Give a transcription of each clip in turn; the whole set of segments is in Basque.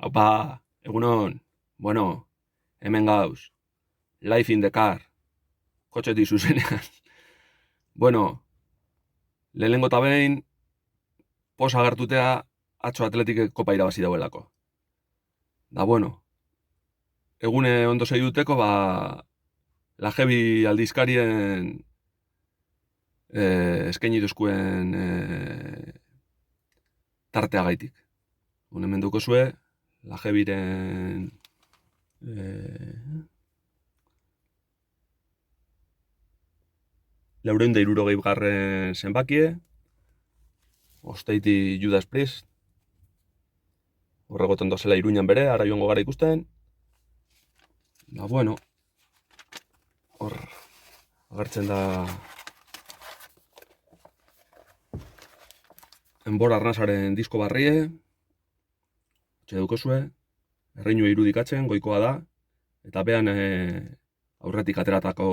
Aupa, egunon, bueno, hemen gauz, life in the car, kotxetik zuzenean. Bueno, lehenengo eta behin, posa agertutea atzo Atletik kopa irabazi dauelako. Da bueno, egune ondo segiduteko, la heavy aldizkarien eskaini duzkuen tartea gaitik. Hemen dukozue, la heavyren Laurehun eta hirurogeigarren zenbakie, osteiti Judas Priest, horregoten dozela Iruñan bere, ara joango gara ikusten. Da bueno, hor agertzen da Enbor Arnasaren disko barrie, etxe dukozue, erreinua irudikatzen, goikoa da, eta behan aurretik ateratako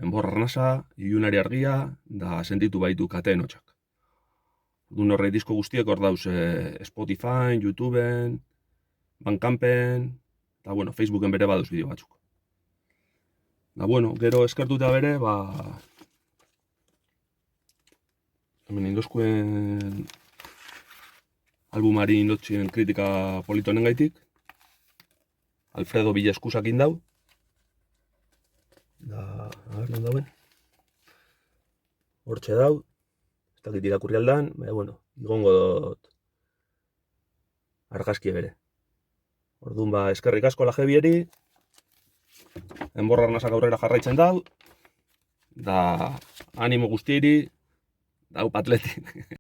Enbor Arnasa, ilunari argia, da sentitu baitu kateen hotxak. Dun horrei disko guztiek hor dauz Spotify, YouTubeen, Bandcampen, eta bueno, Facebooken bere baduz bideo batzuk. Da bueno, gero eskertuta bere, hemen indozkuen albumari indotzien kritika politonen gaitik. Alfredo Villascusak indau. Da, a ber, non dauen? Hortxe dau. Ez dakit irakurri aldan, baina, bueno, igongo dut argazki bere. Orduan, eskerrik asko la heavyeri, Enbor Arnasak aurrera jarraitzen dau, da animo guztieri, dau Atletik.